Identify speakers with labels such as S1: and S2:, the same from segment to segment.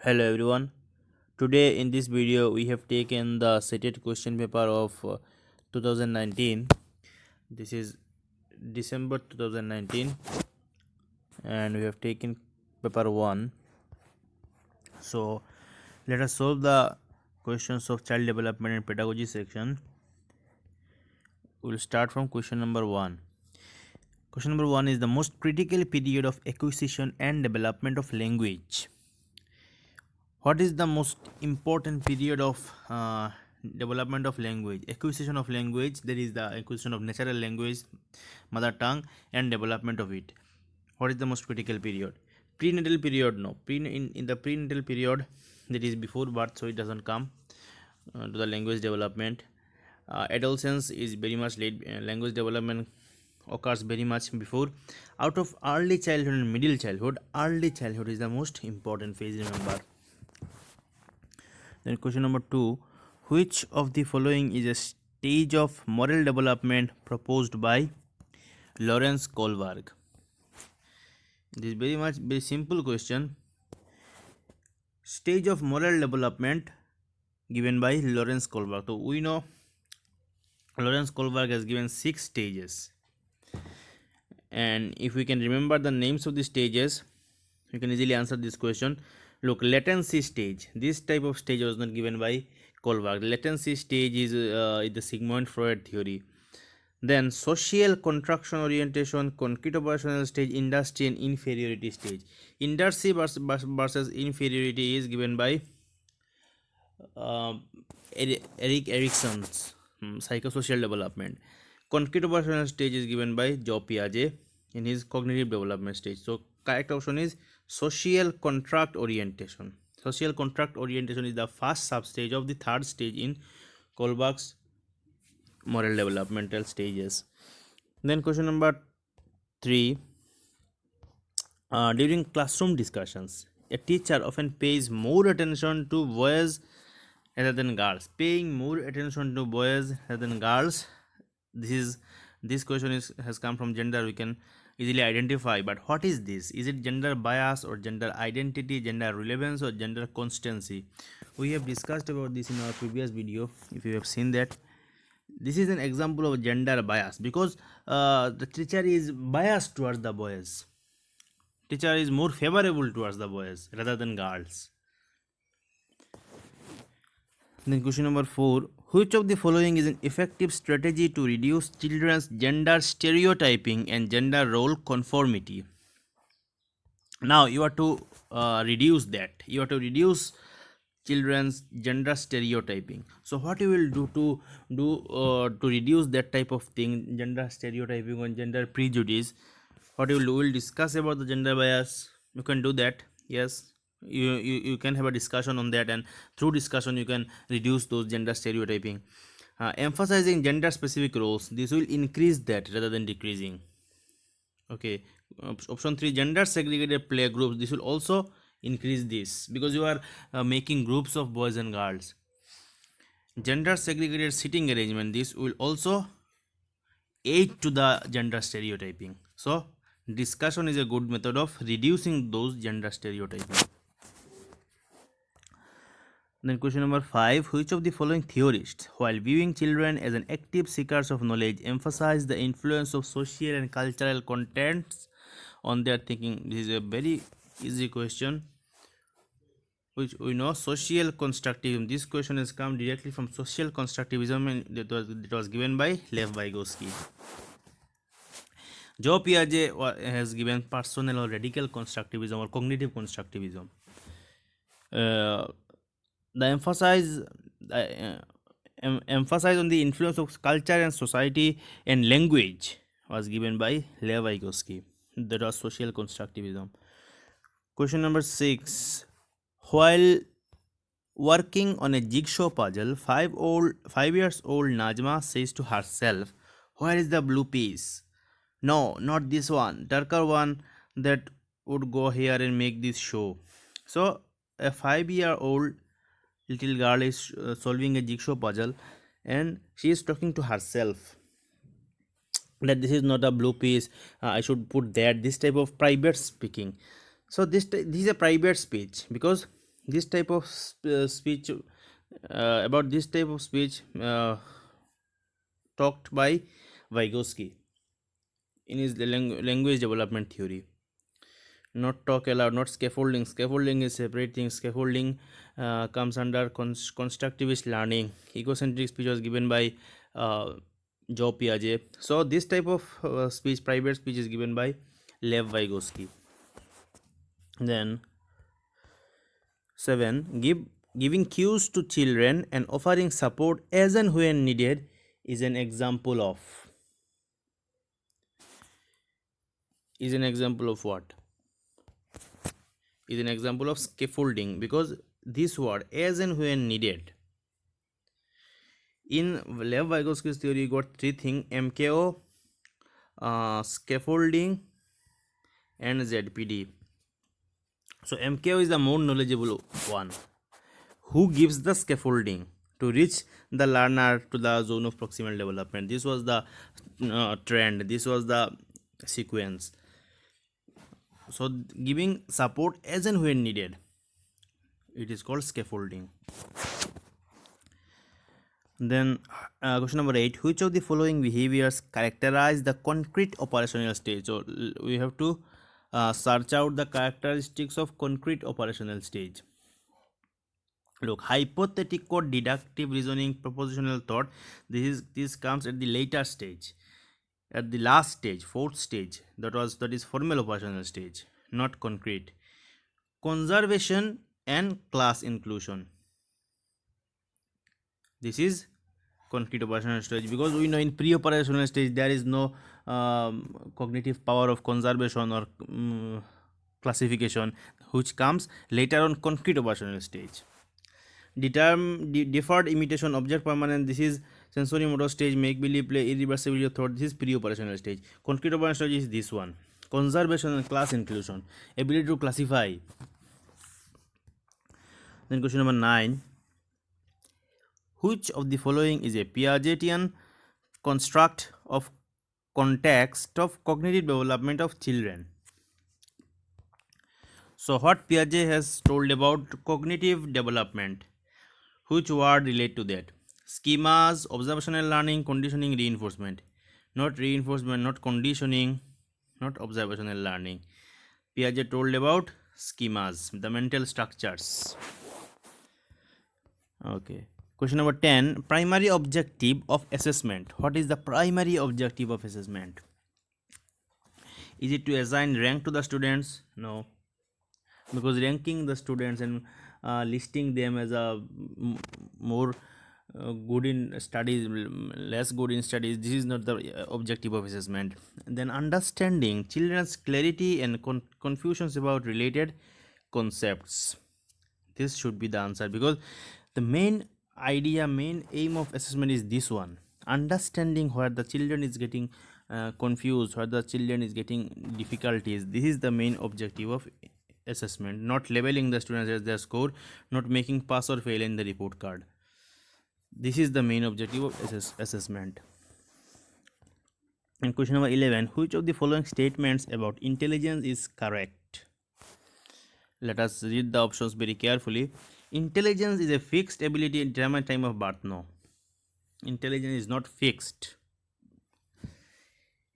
S1: Hello everyone. Today in this video we have taken the CETET question paper of 2019. This is December 2019 and we have taken paper 1. So let us solve the questions of child development and pedagogy section. We will start from question number 1. Question number 1 is the most critical period of acquisition and development of language. What is the most important period of development of language? Acquisition of language, there is the acquisition of natural language, mother tongue, and development of it. What is the most critical period? Prenatal period, no. In the prenatal period, that is before birth, so it doesn't come to the language development. Adolescence is very much late. Language development occurs very much before. Out of early childhood and middle childhood, early childhood is the most important phase, remember. Then question number 2, which of the following is a stage of moral development proposed by Lawrence Kohlberg? This is very simple question. Stage of moral development given by Lawrence Kohlberg. So we know Lawrence Kohlberg has given 6 stages. And if we can remember the names of the stages, you can easily answer this question. Look, latency stage. This type of stage was not given by Kohlberg. Latency stage is the Sigmund Freud theory. Then social contraction orientation, concrete operational stage, industry and inferiority stage. Industry versus inferiority is given by Erik Erikson's psychosocial development. Concrete operational stage is given by Joe Piaget in his cognitive development stage. So correct option is social contract orientation. Social contract orientation is the first substage of the third stage in Kohlberg's moral developmental stages. Then question number 3. During classroom discussions, a teacher often pays more attention to boys rather than girls. Paying more attention to boys rather than girls. This question has come from gender. We can easily identify, but what is this? Is it gender bias or gender identity, gender relevance or gender constancy? We have discussed about this in our previous video. If you have seen that, this is an example of gender bias because the teacher is biased towards the boys. Teacher is more favorable towards the boys rather than girls. Then question number 4, which of the following is an effective strategy to reduce children's gender stereotyping and gender role conformity? Now you are to reduce that. You are to reduce children's gender stereotyping. So what you will do to reduce that type of thing, gender stereotyping or gender prejudice? What you will do? We'll discuss about the gender bias. You can do that. Yes, you can have a discussion on that, and through discussion you can reduce those gender stereotyping. Emphasizing gender specific roles, this will increase that rather than decreasing. Okay. Option 3, gender segregated play groups, this will also increase this because you are making groups of boys and girls. Gender segregated sitting arrangement, this will also aid to the gender stereotyping. So discussion is a good method of reducing those gender stereotyping. Then question number 5, which of the following theorists, while viewing children as an active seekers of knowledge, emphasize the influence of social and cultural contents on their thinking? This is a very easy question, which we know, social constructivism. This question has come directly from social constructivism, and it was given by Lev Vygotsky. Joe Piaget has given personal or radical constructivism or cognitive constructivism. The emphasize on the influence of culture and society and language was given by Lev Vygotsky. That was social constructivism. Question number 6. While working on a jigsaw puzzle, 5 years old Najma says to herself, "Where is the blue piece? No, not this one. Darker one that would go here and make this show." So a 5-year-old little girl is solving a jigsaw puzzle and she is talking to herself that this is not a blue piece, I should put that. This type of private speaking. So this is a private speech because This type of speech about this type of speech talked by Vygotsky in his language development theory. Not talk aloud, not scaffolding. Scaffolding is separate thing. Scaffolding comes under constructivist learning. Egocentric speech was given by Joe Piaget. So this type of speech, private speech, is given by Lev Vygotsky. Then 7. Giving cues to children and offering support as and when needed is an example of. Is an example of what? Is an example of scaffolding, because this word as and when needed. In Lev Vygotsky's theory, you got three things: MKO, scaffolding, and ZPD. So MKO is the more knowledgeable one, who gives the scaffolding to reach the learner to the zone of proximal development. This was the trend, this was the sequence. So giving support as and when needed, it is called scaffolding. Then question number 8, which of the following behaviors characterize the concrete operational stage? So we have to search out the characteristics of concrete operational stage. Look, hypothetic or deductive reasoning, propositional thought, this comes at the later stage, at the last stage, fourth stage, that is formal operational stage, not concrete. Conservation and class inclusion, this is concrete operational stage, because we know in pre-operational stage there is no cognitive power of conservation or classification, which comes later on concrete operational stage. Deferred imitation, object permanent, this is sensory motor stage, make believe, play, irreversibility of thought, this is pre-operational stage. Concrete operational stage is this one, conservation and class inclusion, ability to classify. Then question number 9, which of the following is a Piagetian construct of context of cognitive development of children? So what Piaget has told about cognitive development, which word relate to that? Schemas, observational learning, conditioning, reinforcement. Not reinforcement, not conditioning, not observational learning. Piaget told about schemas, the mental structures. Okay. Question number 10, primary objective of assessment. What is the primary objective of assessment? Is it to assign rank to the students? No, because ranking the students and listing them as a more good in studies, less good in studies, this is not the objective of assessment. Then understanding children's clarity and confusions about related concepts, this should be the answer, because the main idea, main aim of assessment is this one, understanding where the children is getting confused, where the children is getting difficulties. This is the main objective of assessment, not labeling the students as their score, not making pass or fail in the report card. This is the main objective of assessment. And question number 11, which of the following statements about intelligence is correct? Let us read the options very carefully. Intelligence is a fixed ability at time of birth. No, intelligence is not fixed.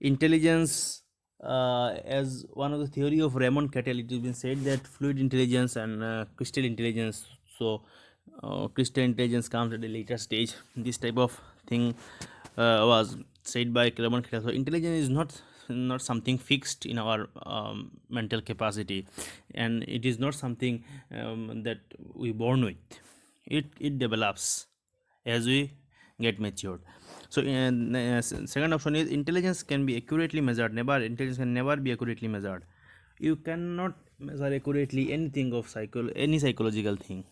S1: Intelligence, as one of the theory of Raymond Cattell, it has been said that fluid intelligence and crystal intelligence. So crystal intelligence comes at a later stage. This type of thing was said by Raymond Cattell. So intelligence is not something fixed in our mental capacity, and it is not something that we born with. It develops as we get matured. So second option is intelligence can be accurately measured. Intelligence can never be accurately measured. You cannot measure accurately anything of any psychological thing.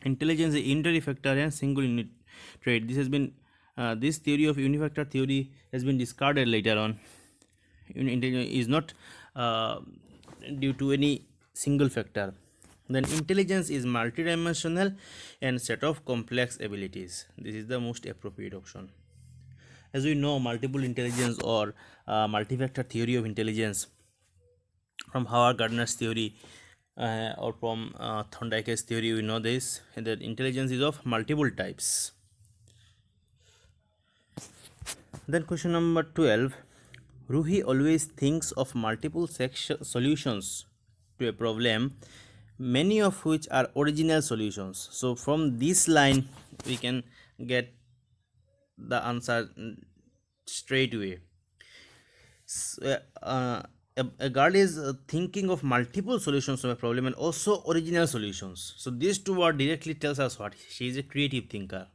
S1: Intelligence is inter-factor and single unit trait. This has been this theory of unifactor theory has been discarded later on. Intelligence is not due to any single factor. Then intelligence is multidimensional and set of complex abilities. This is the most appropriate option. As we know, multiple intelligence or multifactor theory of intelligence from Howard Gardner's theory or from Thorndike's theory, we know this, that intelligence is of multiple types. Then question number 12. Ruhi always thinks of multiple solutions to a problem, many of which are original solutions. So from this line we can get the answer straight away. A girl is thinking of multiple solutions to a problem and also original solutions. So these two words directly tells us what she is a creative thinker.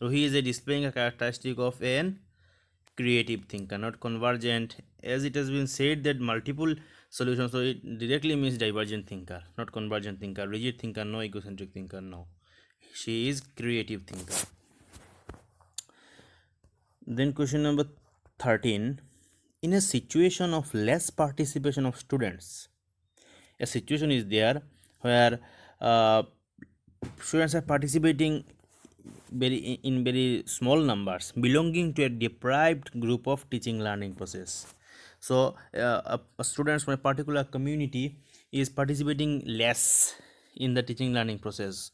S1: Ruhi is displaying a characteristic of an creative thinker, not convergent, as it has been said that multiple solutions, so it directly means divergent thinker, not convergent thinker, rigid thinker, no, egocentric thinker, no. She is creative thinker. Then question number 13. In a situation of less participation of students, a situation is there where students are participating in very small numbers, belonging to a deprived group of teaching learning process. So students from a particular community is participating less in the teaching learning process.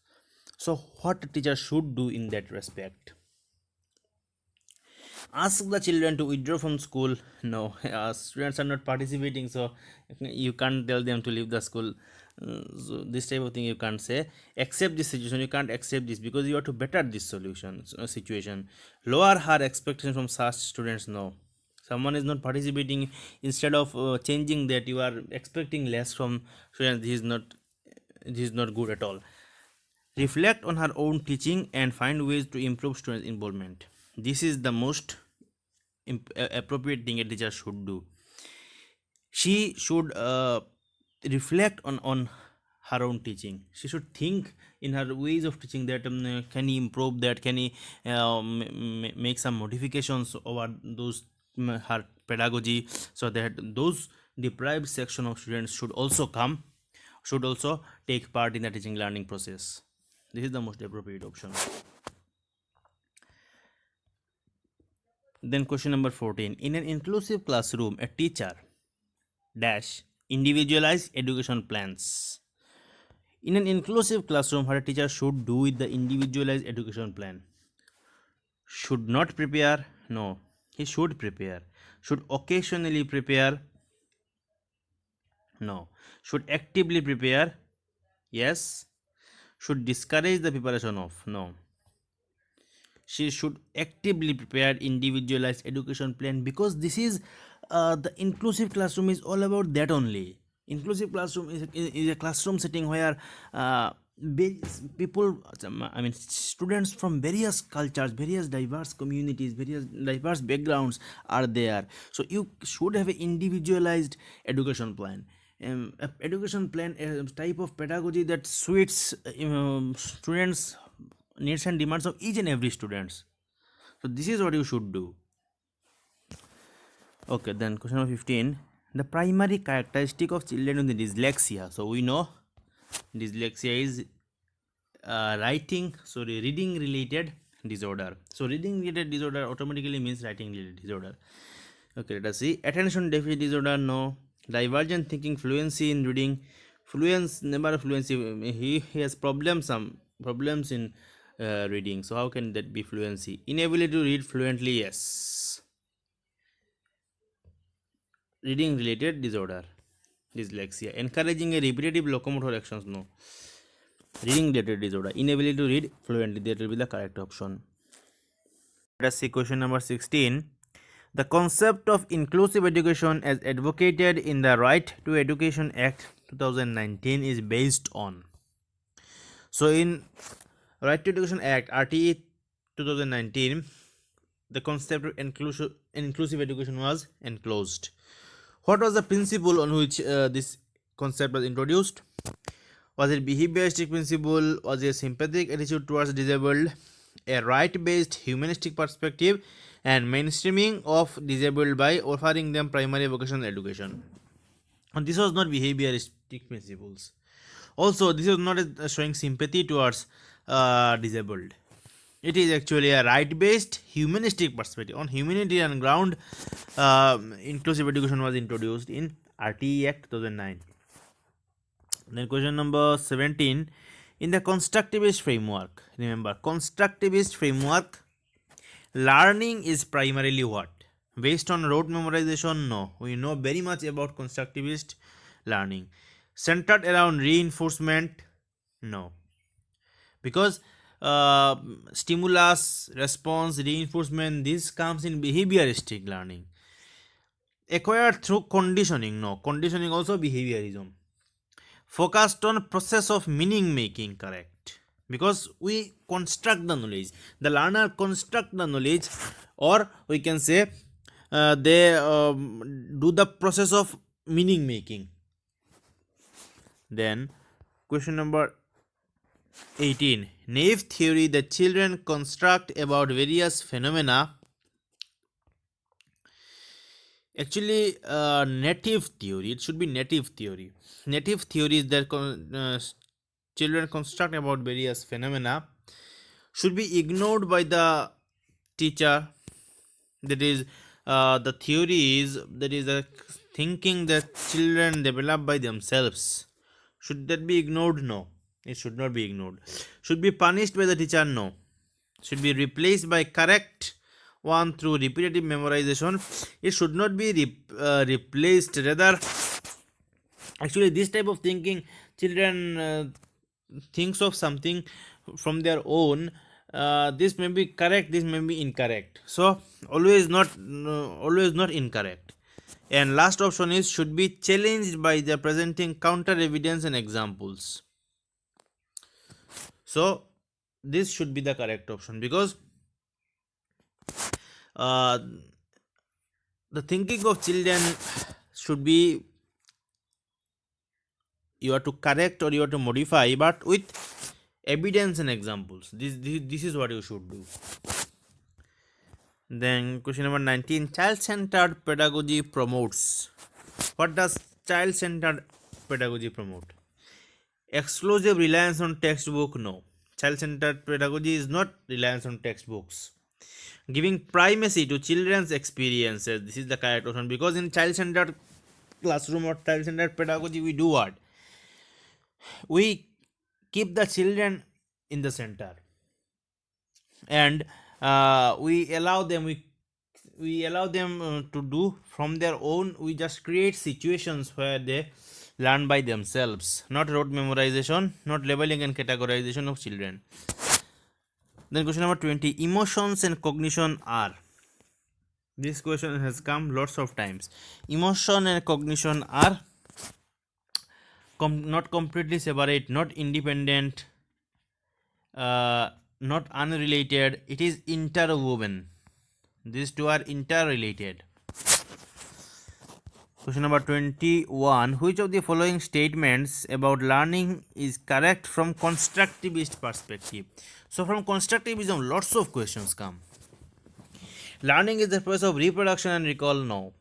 S1: So what a teacher should do in that respect? Ask the children to withdraw from school? No, students are not participating, so you can't tell them to leave the school. So this type of thing you can't say. Accept this situation, you can't accept this because you have to better this situation. Lower her expectations from such students? No, someone is not participating, instead of changing that, you are expecting less from students. This is not good at all. Reflect on her own teaching and find ways to improve students' involvement. This is the most appropriate thing a teacher should do. She should reflect on her own teaching. She should think in her ways of teaching that can he improve that, can he make some modifications over those her pedagogy, so that those deprived section of students should also take part in the teaching learning process. This is the most appropriate option. Then question number 14. In an inclusive classroom, a teacher dash individualized education plans. In an inclusive classroom, what a teacher should do with the individualized education plan? Should not prepare? No, he should prepare. Should occasionally prepare? No. Should actively prepare? Yes. Should discourage the preparation of? No. She should actively prepare individualized education plan, because this is the inclusive classroom is all about that only. Inclusive classroom is a classroom setting where people, I mean students from various cultures, various diverse communities, various diverse backgrounds are there. So you should have an individualized education plan. Education plan, a type of pedagogy that suits students needs and demands of each and every students. So this is what you should do. Okay, then question number 15. The primary characteristic of children with dyslexia. So we know dyslexia is reading related disorder. So reading related disorder automatically means writing related disorder. Okay, let us see. Attention deficit disorder, no. Divergent thinking, fluency in reading, never fluency. He has some problems in reading. So how can that be fluency? Inability to read fluently, yes. Reading related disorder, dyslexia. Encouraging a repetitive locomotor actions, no. Reading related disorder, inability to read fluently, that will be the correct option. Let us see question number 16. The concept of inclusive education as advocated in the Right to Education Act 2019 is based on. So in Right to Education Act RTE 2019, the concept of inclusive education was enclosed. What was the principle on which this concept was introduced? Was it behavioristic principle? Was it a sympathetic attitude towards disabled? A right-based humanistic perspective and mainstreaming of disabled by offering them primary vocational education? And this was not behavioristic principles. Also, this is not showing sympathy towards disabled. It is actually a right-based humanistic perspective. On humanitarian ground, inclusive education was introduced in RTE Act 2009. Then question number 17. In the constructivist framework, remember, constructivist framework, learning is primarily what? Based on rote memorization? No. We know very much about constructivist learning. Centered around reinforcement? No. Because stimulus, response, reinforcement, this comes in behavioristic learning. Acquired through conditioning? No. Conditioning also behaviorism. Focused on process of meaning making? Correct, because we construct the knowledge, the learner construct the knowledge, or we can say they do the process of meaning making. Then question number 18. Naive theory, the children construct about various phenomena. Actually, native theory, it should be native theory. Native theory is that children construct about various phenomena should be ignored by the teacher. That is, the theory is, that is the thinking that children develop by themselves. Should that be ignored? No, it should not be ignored. Should be punished by the teacher? No. Should be replaced by correct one through repetitive memorization? It should not be replaced. Rather, actually, this type of thinking, children thinks of something from their own. This may be correct, this may be incorrect. So always not incorrect. And last option is should be challenged by the presenting counter evidence and examples. So this should be the correct option, because the thinking of children should be, you have to correct or you have to modify, but with evidence and examples. This is what you should do. Then question number 19. Child-centered pedagogy promotes. What does child-centered pedagogy promote? Exclusive reliance on textbook? No. Child-centered pedagogy is not reliance on textbooks. Giving primacy to children's experiences. This is the correct option, because in child-centered classroom or child-centered pedagogy, we do what? We keep the children in the center, and we allow them to do from their own. We just create situations where they learn by themselves, not rote memorization, not labeling and categorization of children. Then question number 20. Emotions and cognition are. This question has come lots of times. Emotion and cognition are not completely separate, not independent, not unrelated. It is interwoven. These two are interrelated. Question number 21. Which of the following statements about learning is correct from constructivist perspective? So from constructivism, lots of questions come. Learning is the process of reproduction and recall? No.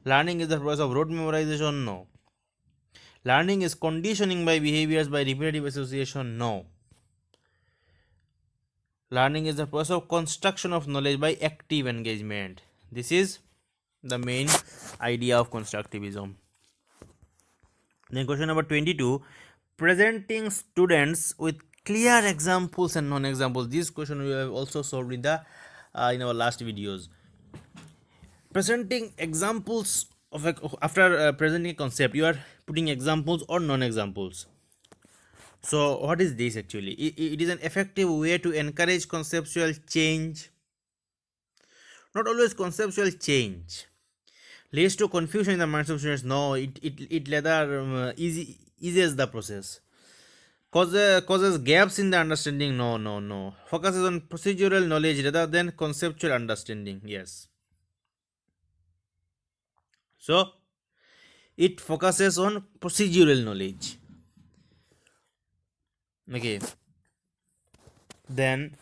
S1: Learning is the process of rote memorization? No. Learning is conditioning by behaviors by repetitive association? No. Learning is the process of construction of knowledge by active engagement. This is the main idea of constructivism. Then question number 22. Presenting students with clear examples and non-examples. This question we have also solved in the in our last videos. Presenting examples of after presenting a concept, you are putting examples or non-examples. So what is this actually? It is an effective way to encourage conceptual change. Not always conceptual change leads to confusion in the minds of students. No, it rather eases the process. Causes gaps in the understanding. No. Focuses on procedural knowledge rather than conceptual understanding. Yes. So it focuses on procedural knowledge. Okay. Then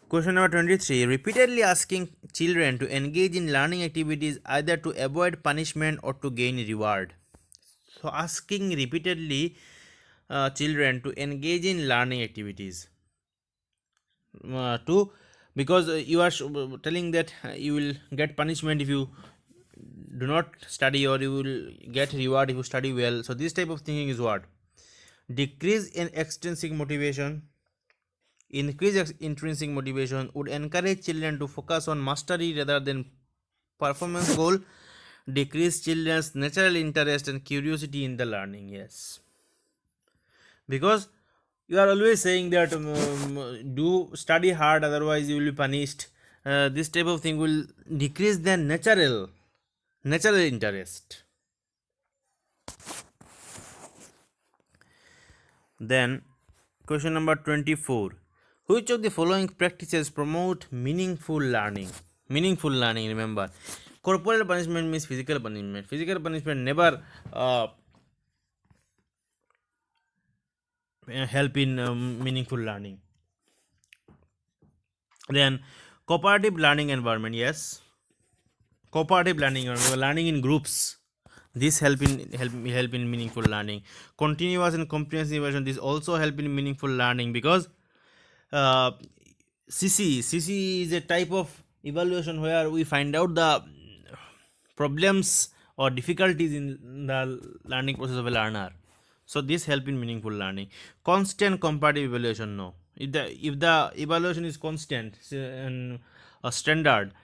S1: question number 23. Repeatedly asking children to engage in learning activities either to avoid punishment or to gain reward. So asking repeatedly children to engage in learning activities because you are telling that you will get punishment if you do not study or you will get reward if you study well. So this type of thinking is what? Decrease in extrinsic motivation. Increase intrinsic motivation would encourage children to focus on mastery rather than performance goal. Decrease children's natural interest and curiosity in the learning. Yes, because you are always saying that do study hard, otherwise you will be punished. This type of thing will decrease their natural interest. Then question number 24, which of the following practices promote meaningful learning? Meaningful learning, remember, corporal punishment means physical punishment. Physical punishment never help in meaningful learning. Then cooperative learning environment. Yes, cooperative learning environment, learning in groups, this help in meaningful learning. Continuous and comprehensive evaluation, this also help in meaningful learning, because CC is a type of evaluation where we find out the problems or difficulties in the learning process of a learner. So this help in meaningful learning. Constant comparative evaluation, no. If the evaluation is constant and a standard,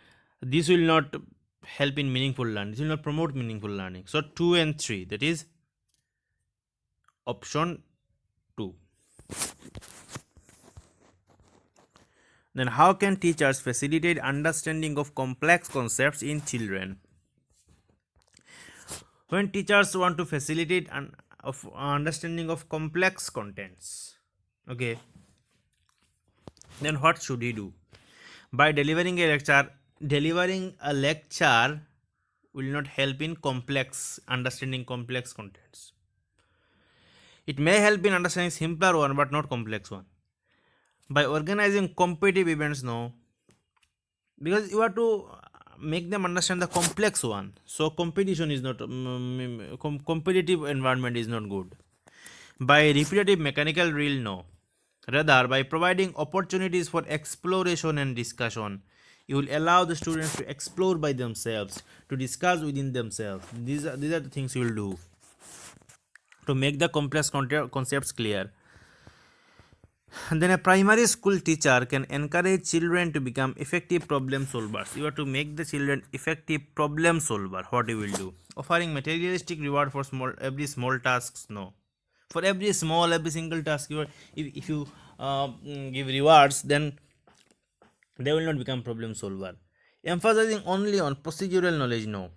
S1: this will not help in meaningful learning. This will not promote meaningful learning. So 2 and 3, that is option 2. Then how can teachers facilitate understanding of complex concepts in children? When teachers want to facilitate understanding of complex contents, okay, then what should he do? By delivering a lecture will not help in understanding complex contents. It may help in understanding simpler one but not complex one. By organizing competitive events, no, because you have to make them understand the complex one. So competition is not competitive environment is not good. By repetitive mechanical drill, no. Rather, by providing opportunities for exploration and discussion, you will allow the students to explore by themselves, to discuss within themselves. These are the things you will do to make the complex concepts clear. And then a primary school teacher can encourage children to become effective problem solvers. You have to make the children effective problem solver. What you will do? Offering materialistic reward for every small tasks? No. For every single task, if you give rewards, then they will not become problem solver. Emphasizing only on procedural knowledge? No.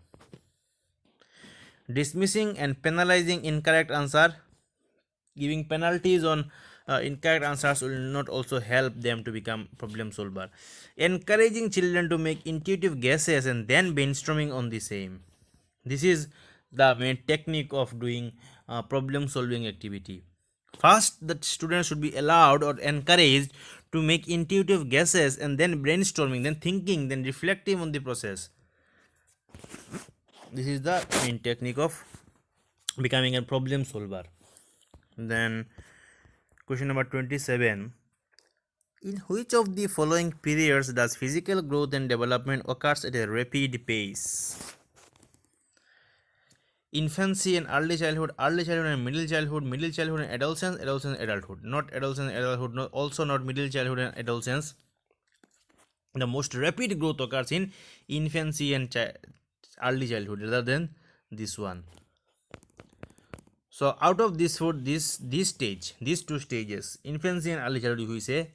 S1: Dismissing and penalizing incorrect answer, giving penalties on incorrect answers will not also help them to become problem solver. Encouraging children to make intuitive guesses and then brainstorming on the same. This is the main technique of doing problem solving activity. First, the students should be allowed or encouraged to make intuitive guesses and then brainstorming, then thinking, then reflecting on the process. This is the main technique of becoming a problem solver. Then question number 27, in which of the following periods does physical growth and development occurs at a rapid pace? Infancy and early childhood and middle childhood and adolescence and adulthood. Not adolescence and adulthood, also not middle childhood and adolescence. The most rapid growth occurs in infancy and early childhood rather than this one. So out of these two stages, infancy and early childhood, we say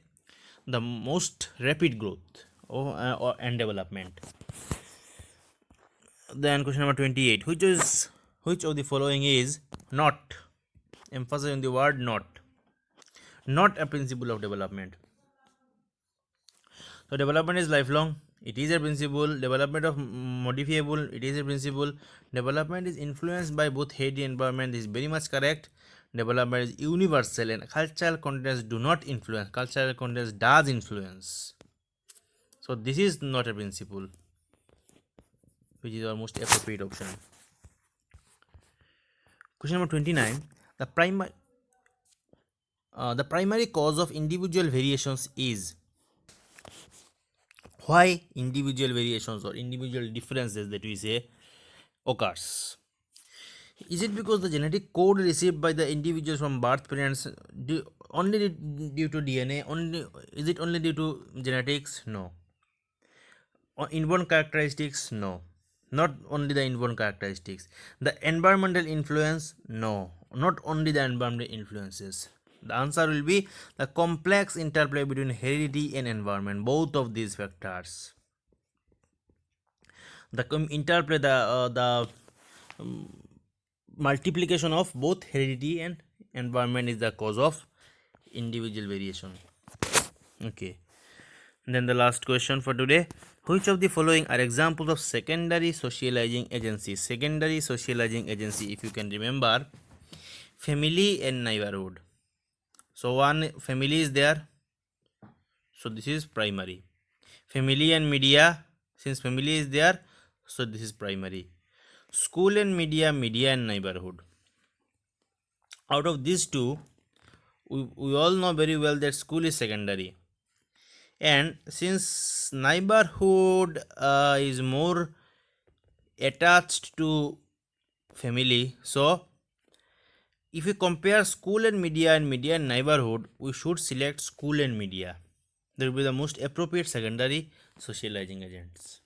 S1: the most rapid growth and development. Then question number 28, which of the following is not, emphasis on the word not a principle of development? So development is lifelong, it is a principle. Development of modifiable, it is a principle. Development is influenced by both head and environment, this is very much correct. Development is universal and cultural contexts do not influence, cultural context does influence. So this is not a principle, which is our most appropriate option. Question number 29, the primary cause of individual variations is. Why individual variations or individual differences that we say occurs? Is it because the genetic code received by the individuals from birth parents only due to DNA? Is it only due to genetics? No. Inborn characteristics? No. Not only the inborn characteristics. The environmental influence? No. Not only the environmental influences. The answer will be the complex interplay between heredity and environment. Both of these factors. The interplay, the multiplication of both heredity and environment is the cause of individual variation. Okay. Then the last question for today. Which of the following are examples of secondary socializing agency? Secondary socializing agency, if you can remember, family and neighborhood. So one family is there, so this is primary. Family and media, since family is there, so this is primary. School and media, media and neighborhood. Out of these two, we all know very well that school is secondary. And since neighborhood is more attached to family, so if we compare school and media and neighborhood, we should select school and media. That will be the most appropriate secondary socializing agents.